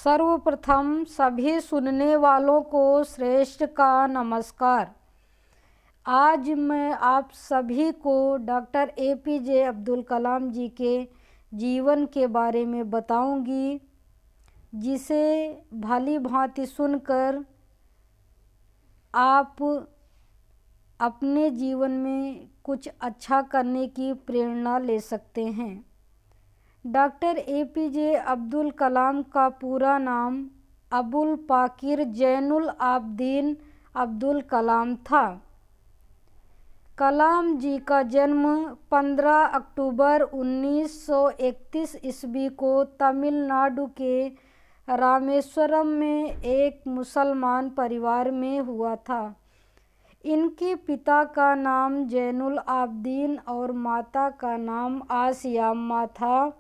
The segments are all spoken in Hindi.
सर्वप्रथम सभी सुनने वालों को श्रेष्ठ का नमस्कार। आज मैं आप सभी को डॉक्टर APJ अब्दुल कलाम जी के जीवन के बारे में बताऊंगी, जिसे भली भांति सुनकर आप अपने जीवन में कुछ अच्छा करने की प्रेरणा ले सकते हैं। डॉक्टर APJ अब्दुल कलाम का पूरा नाम अबुल पाकिर जैनुल आबदीन अब्दुल कलाम था। कलाम जी का जन्म 15 अक्टूबर 1931 ईस्वी को तमिलनाडु के रामेश्वरम में एक मुसलमान परिवार में हुआ था। इनके पिता का नाम जैनुल आबदीन और माता का नाम आसियाम्मा था।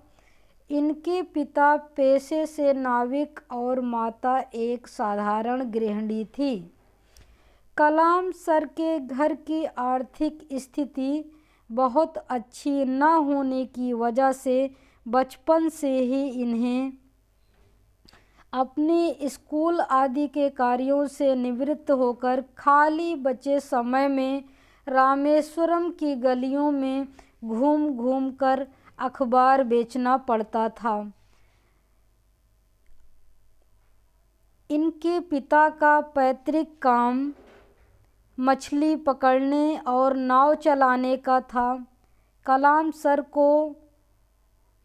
इनके पिता पेशे से नाविक और माता एक साधारण गृहिणी थी। कलाम सर के घर की आर्थिक स्थिति बहुत अच्छी न होने की वजह से बचपन से ही इन्हें अपने स्कूल आदि के कार्यों से निवृत्त होकर खाली बचे समय में रामेश्वरम की गलियों में घूम घूम कर अखबार बेचना पड़ता था। इनके पिता का पैतृक काम मछली पकड़ने और नाव चलाने का था। कलाम सर को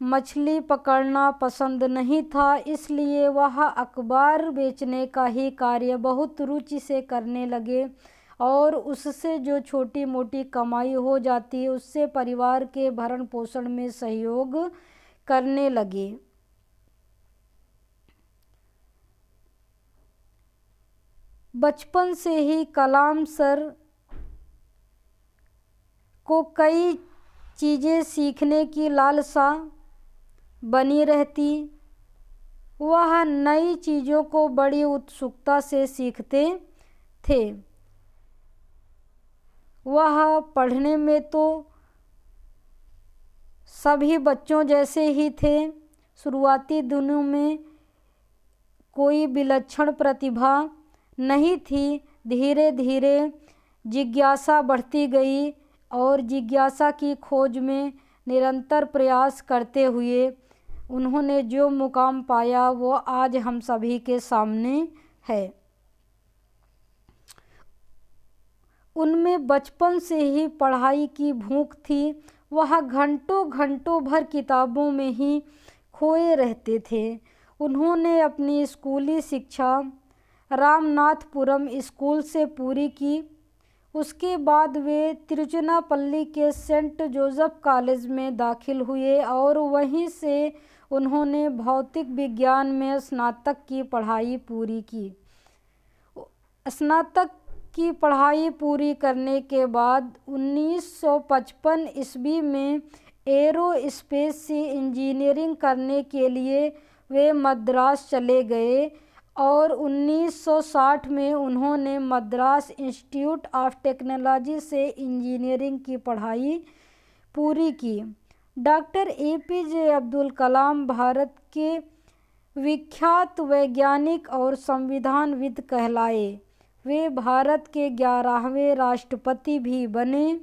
मछली पकड़ना पसंद नहीं था, इसलिए वह अखबार बेचने का ही कार्य बहुत रुचि से करने लगे और उससे जो छोटी मोटी कमाई हो जाती उससे परिवार के भरण पोषण में सहयोग करने लगे। बचपन से ही कलाम सर को कई चीज़ें सीखने की लालसा बनी रहती। वह नई चीज़ों को बड़ी उत्सुकता से सीखते थे। वह पढ़ने में तो सभी बच्चों जैसे ही थे। शुरुआती दिनों में कोई विलक्षण प्रतिभा नहीं थी। धीरे धीरे जिज्ञासा बढ़ती गई और जिज्ञासा की खोज में निरंतर प्रयास करते हुए उन्होंने जो मुकाम पाया वो आज हम सभी के सामने है। उनमें बचपन से ही पढ़ाई की भूख थी। वह घंटों घंटों भर किताबों में ही खोए रहते थे। उन्होंने अपनी स्कूली शिक्षा रामनाथपुरम स्कूल से पूरी की। उसके बाद वे तिरुचिरापल्ली के सेंट जोसेफ कॉलेज में दाखिल हुए और वहीं से उन्होंने भौतिक विज्ञान में स्नातक की पढ़ाई पूरी की। स्नातक की पढ़ाई पूरी करने के बाद 1955 ईस्वी में एरोस्पेस से इंजीनियरिंग करने के लिए वे मद्रास चले गए और 1960 में उन्होंने मद्रास इंस्टीट्यूट ऑफ टेक्नोलॉजी से इंजीनियरिंग की पढ़ाई पूरी की। डॉक्टर APJ अब्दुल कलाम भारत के विख्यात वैज्ञानिक और संविधानविद कहलाए। वे भारत के 11वें राष्ट्रपति भी बने।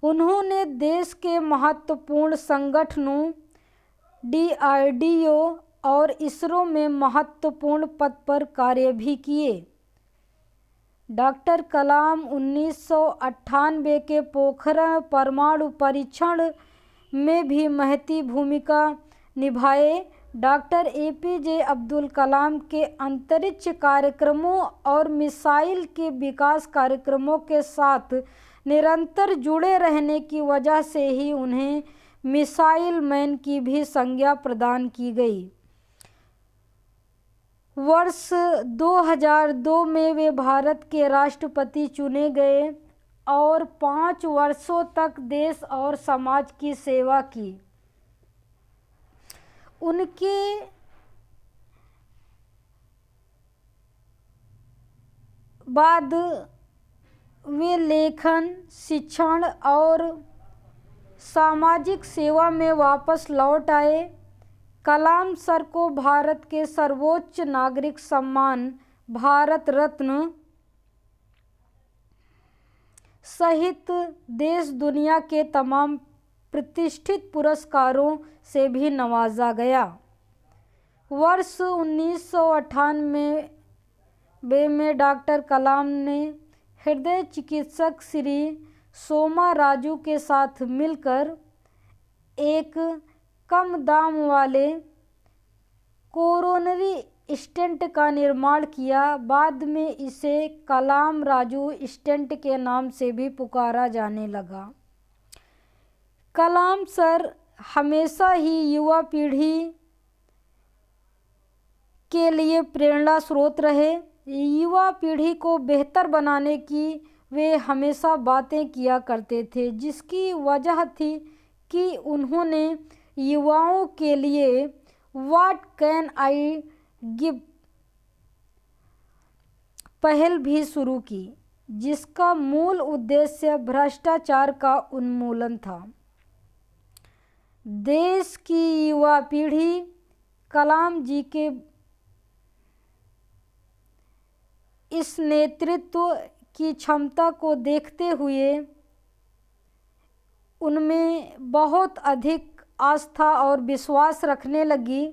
उन्होंने देश के महत्वपूर्ण संगठनों DRDO और इसरो में महत्वपूर्ण पद पर कार्य भी किए। डॉक्टर कलाम 1998 के पोखरण परमाणु परीक्षण में भी महती भूमिका निभाए। डॉक्टर APJ अब्दुल कलाम के अंतरिक्ष कार्यक्रमों और मिसाइल के विकास कार्यक्रमों के साथ निरंतर जुड़े रहने की वजह से ही उन्हें मिसाइल मैन की भी संज्ञा प्रदान की गई। वर्ष 2002 में वे भारत के राष्ट्रपति चुने गए और 5 वर्षों तक देश और समाज की सेवा की। उनके बाद वे लेखन, शिक्षण और सामाजिक सेवा में वापस लौट आए। कलाम सर को भारत के सर्वोच्च नागरिक सम्मान भारत रत्न सहित देश दुनिया के तमाम प्रतिष्ठित पुरस्कारों से भी नवाजा गया। वर्ष 1998 में डॉक्टर कलाम ने हृदय चिकित्सक श्री सोमा राजू के साथ मिलकर एक कम दाम वाले कोरोनरी स्टेंट का निर्माण किया। बाद में इसे कलाम राजू स्टेंट के नाम से भी पुकारा जाने लगा। कलाम सर हमेशा ही युवा पीढ़ी के लिए प्रेरणा स्रोत रहे। युवा पीढ़ी को बेहतर बनाने की वे हमेशा बातें किया करते थे, जिसकी वजह थी कि उन्होंने युवाओं के लिए व्हाट कैन आई गिव पहल भी शुरू की, जिसका मूल उद्देश्य भ्रष्टाचार का उन्मूलन था। देश की युवा पीढ़ी कलाम जी के इस नेतृत्व की क्षमता को देखते हुए उनमें बहुत अधिक आस्था और विश्वास रखने लगी।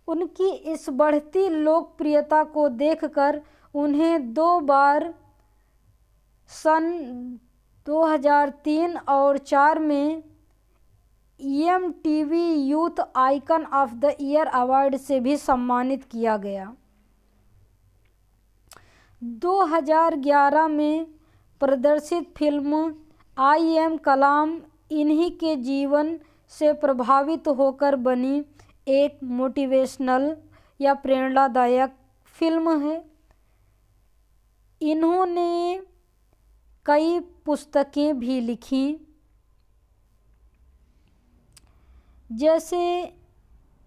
उनकी इस बढ़ती लोकप्रियता को देखकर उन्हें 2 बार सन 2003 और 4 में MTV youth icon of the year award से भी सम्मानित किया गया। 2011 में प्रदर्शित फिल्म आई एम कलाम इन्हीं के जीवन से प्रभावित होकर बनी एक मोटिवेशनल या प्रेरणादायक फिल्म है। इन्होंने कई पुस्तकें भी लिखी, जैसे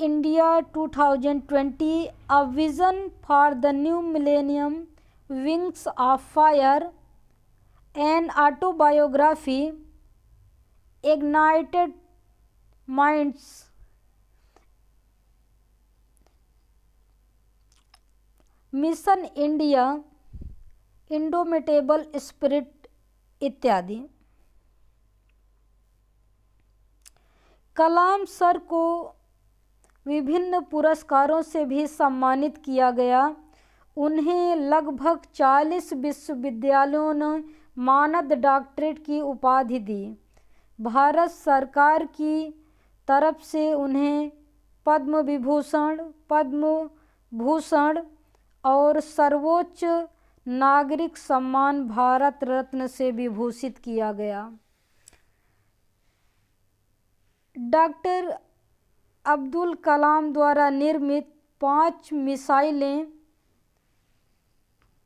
India 2020 a vision for the new millennium, wings of fire, an autobiography, ignited minds, mission India, indomitable spirit इत्यादि। कलाम सर को विभिन्न पुरस्कारों से भी सम्मानित किया गया। उन्हें लगभग 40 विश्वविद्यालयों ने मानद डॉक्टरेट की उपाधि दी। भारत सरकार की तरफ से उन्हें पद्म विभूषण, पद्म भूषण और सर्वोच्च नागरिक सम्मान भारत रत्न से विभूषित किया गया। डॉक्टर अब्दुल कलाम द्वारा निर्मित 5 मिसाइलें,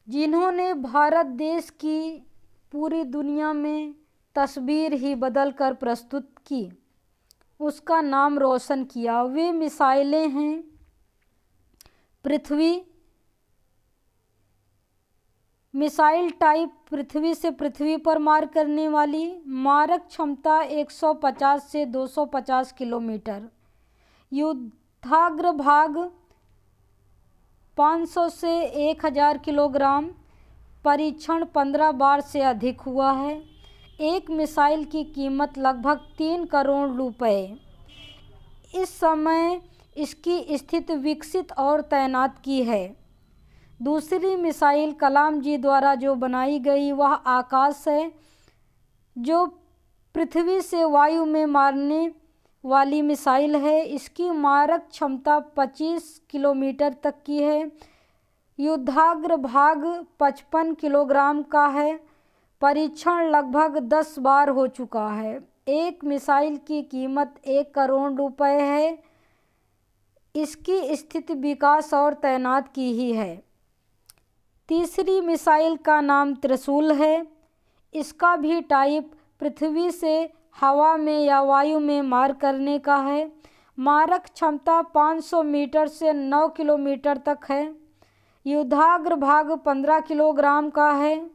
जिन्होंने भारत देश की पूरी दुनिया में तस्वीर ही बदल कर प्रस्तुत की, उसका नाम रोशन किया। वे मिसाइलें हैं पृथ्वी मिसाइल टाइप, पृथ्वी से पृथ्वी पर मार करने वाली, मारक क्षमता 150 से 250 किलोमीटर, युद्धाग्रभाग 500 से 1000 किलोग्राम, परीक्षण 15 बार से अधिक हुआ है। एक मिसाइल की कीमत लगभग 3 करोड़ रुपए। इस समय इसकी स्थिति विकसित और तैनात की है। दूसरी मिसाइल कलाम जी द्वारा जो बनाई गई वह आकाश है, जो पृथ्वी से वायु में मारने वाली मिसाइल है। इसकी मारक क्षमता 25 किलोमीटर तक की है। युद्धाग्र भाग 55 किलोग्राम का है। परीक्षण लगभग 10 बार हो चुका है। एक मिसाइल की कीमत 1 करोड़ रुपए है। इसकी स्थिति विकास और तैनात की ही है। तीसरी मिसाइल का नाम त्रिशूल है। इसका भी टाइप पृथ्वी से हवा में या वायु में मार करने का है। मारक क्षमता 500 मीटर से 9 किलोमीटर तक है। युद्धाग्र भाग 15 किलोग्राम का है।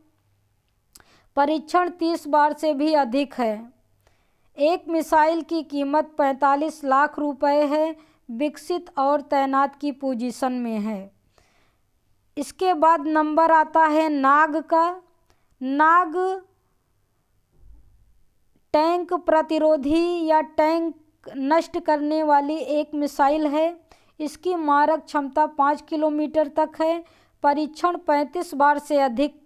परीक्षण 30 बार से भी अधिक है। एक मिसाइल की कीमत 45 लाख रुपए है। विकसित और तैनात की पोजीशन में है। इसके बाद नंबर आता है नाग का। नाग टैंक प्रतिरोधी या टैंक नष्ट करने वाली एक मिसाइल है। इसकी मारक क्षमता 5 किलोमीटर तक है। परीक्षण 35 बार से अधिक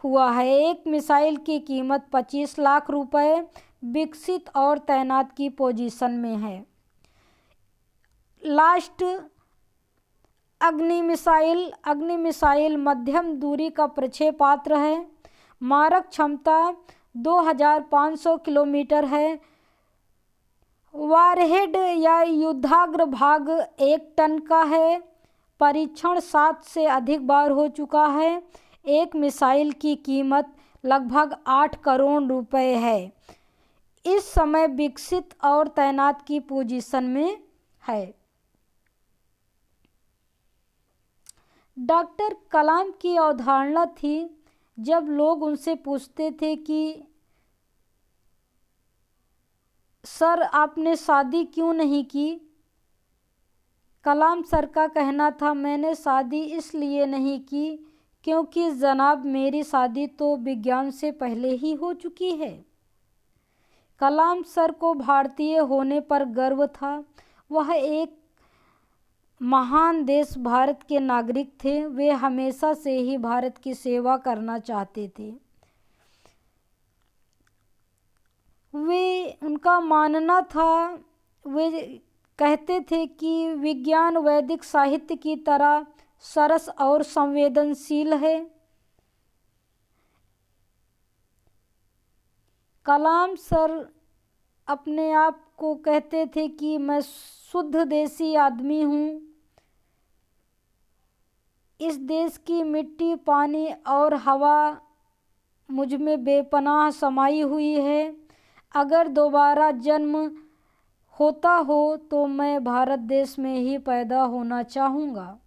हुआ है। एक मिसाइल की कीमत 25 लाख रुपए। विकसित और तैनात की पोजीशन में है। लास्ट अग्नि मिसाइल। अग्नि मिसाइल मध्यम दूरी का प्रक्षेपास्त्र है। मारक क्षमता 2500 किलोमीटर है। वारहेड या युद्धाग्र भाग 1 टन का है। परीक्षण 7 से अधिक बार हो चुका है। एक मिसाइल की कीमत लगभग 8 करोड़ रुपए है। इस समय विकसित और तैनात की पोजीशन में है। डॉक्टर कलाम की अवधारणा थी, जब लोग उनसे पूछते थे कि सर आपने शादी क्यों नहीं की, कलाम सर का कहना था मैंने शादी इसलिए नहीं की क्योंकि जनाब मेरी शादी तो विज्ञान से पहले ही हो चुकी है। कलाम सर को भारतीय होने पर गर्व था। वह एक महान देश भारत के नागरिक थे। वे हमेशा से ही भारत की सेवा करना चाहते थे। उनका मानना था, वे कहते थे कि विज्ञान वैदिक साहित्य की तरह सरस और संवेदनशील है। कलाम सर अपने आप को कहते थे कि मैं शुद्ध देसी आदमी हूँ। इस देश की मिट्टी, पानी और हवा मुझ में बेपनाह समाई हुई है। अगर दोबारा जन्म होता हो तो मैं भारत देश में ही पैदा होना चाहूँगा।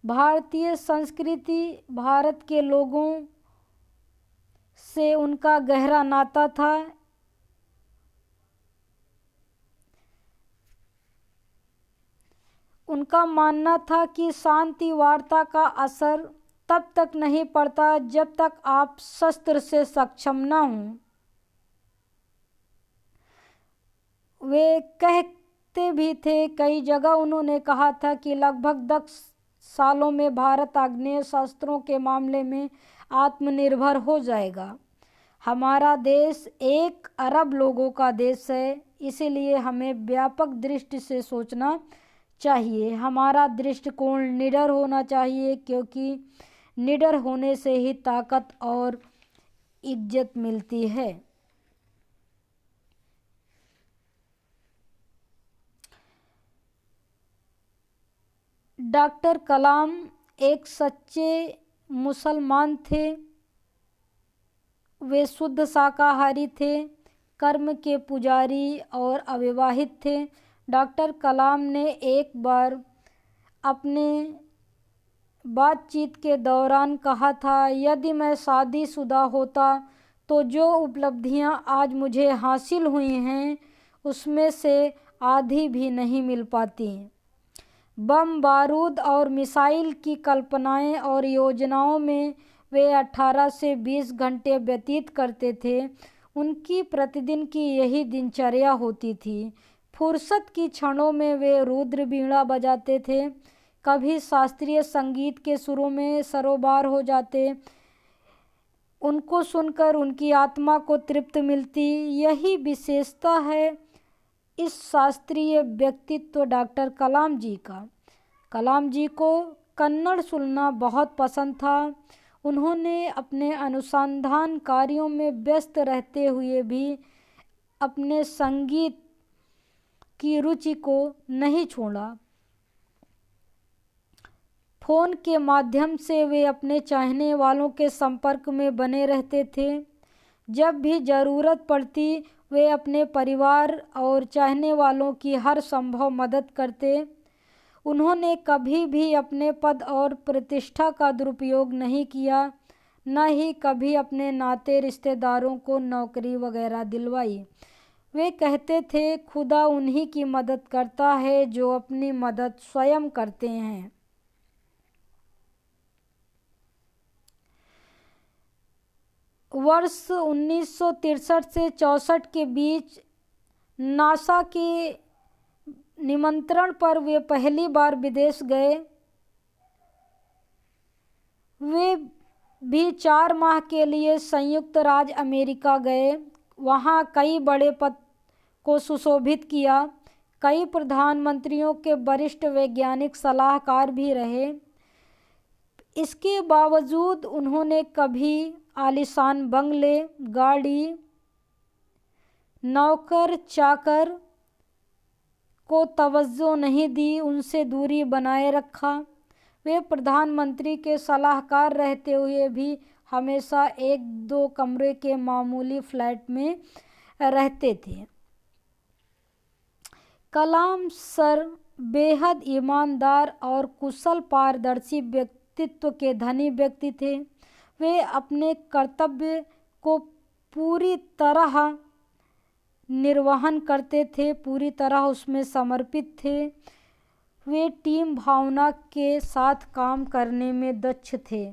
भारतीय संस्कृति, भारत के लोगों से उनका गहरा नाता था। उनका मानना था कि शांति वार्ता का असर तब तक नहीं पड़ता जब तक आप शस्त्र से सक्षम न हों। वे कहते भी थे, कई जगह उन्होंने कहा था कि लगभग 10 सालों में भारत आग्नेय शस्त्रों के मामले में आत्मनिर्भर हो जाएगा। हमारा देश 1 अरब लोगों का देश है, इसलिए हमें व्यापक दृष्टि से सोचना चाहिए। हमारा दृष्टिकोण निडर होना चाहिए, क्योंकि निडर होने से ही ताकत और इज्जत मिलती है। डॉक्टर कलाम एक सच्चे मुसलमान थे। वे शुद्ध शाकाहारी थे, कर्म के पुजारी और अविवाहित थे। डॉक्टर कलाम ने एक बार अपने बातचीत के दौरान कहा था, यदि मैं शादीशुदा होता तो जो उपलब्धियां आज मुझे हासिल हुई हैं उसमें से आधी भी नहीं मिल पाती। बम बारूद और मिसाइल की कल्पनाएं और योजनाओं में वे 18 से 20 घंटे व्यतीत करते थे। उनकी प्रतिदिन की यही दिनचर्या होती थी। फुर्सत की क्षणों में वे रुद्र बीड़ा बजाते थे, कभी शास्त्रीय संगीत के सुरों में सरोबार हो जाते। उनको सुनकर उनकी आत्मा को तृप्ति मिलती। यही विशेषता है इस शास्त्रीय व्यक्तित्व डॉक्टर कलाम जी का। कलाम जी को कन्नड़ सुनना बहुत पसंद था। उन्होंने अपने अनुसंधान कार्यों में व्यस्त रहते हुए भी अपने संगीत की रुचि को नहीं छोड़ा। फ़ोन के माध्यम से वे अपने चाहने वालों के संपर्क में बने रहते थे। जब भी ज़रूरत पड़ती वे अपने परिवार और चाहने वालों की हर संभव मदद करते। उन्होंने कभी भी अपने पद और प्रतिष्ठा का दुरुपयोग नहीं किया, न ही कभी अपने नाते रिश्तेदारों को नौकरी वगैरह दिलवाई। वे कहते थे, खुदा उन्हीं की मदद करता है जो अपनी मदद स्वयं करते हैं। वर्ष 1963 से 64 के बीच नासा के निमंत्रण पर वे पहली बार विदेश गए। वे भी 4 माह के लिए संयुक्त राज्य अमेरिका गए। वहाँ कई बड़े पद को सुशोभित किया। कई प्रधानमंत्रियों के वरिष्ठ वैज्ञानिक सलाहकार भी रहे। इसके बावजूद उन्होंने कभी आलीशान बंगले, गाड़ी, नौकर चाकर को तवज्जो नहीं दी, उनसे दूरी बनाए रखा। वे प्रधानमंत्री के सलाहकार रहते हुए भी हमेशा 1-2 कमरे के मामूली फ्लैट में रहते थे। कलाम सर बेहद ईमानदार और कुशल पारदर्शी व्यक्तित्व के धनी व्यक्ति थे। वे अपने कर्तव्य को पूरी तरह निर्वहन करते थे, पूरी तरह उसमें समर्पित थे। वे टीम भावना के साथ काम करने में दक्ष थे।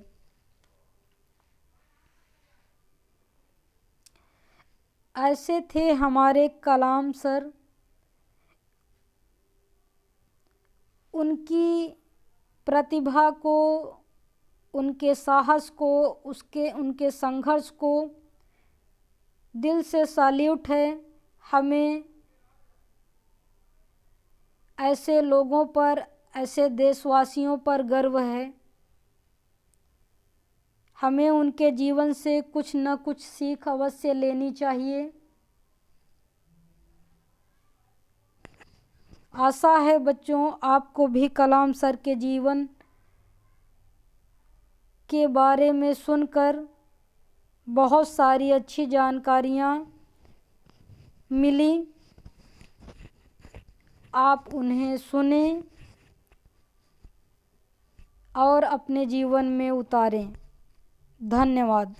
ऐसे थे हमारे कलाम सर। उनकी प्रतिभा को, उनके साहस को, उनके संघर्ष को दिल से सैल्यूट है। हमें ऐसे लोगों पर, ऐसे देशवासियों पर गर्व है। हमें उनके जीवन से कुछ न कुछ सीख अवश्य लेनी चाहिए। आशा है बच्चों आपको भी कलाम सर के जीवन के बारे में सुनकर बहुत सारी अच्छी जानकारियाँ मिली। आप उन्हें सुने और अपने जीवन में उतारें। धन्यवाद।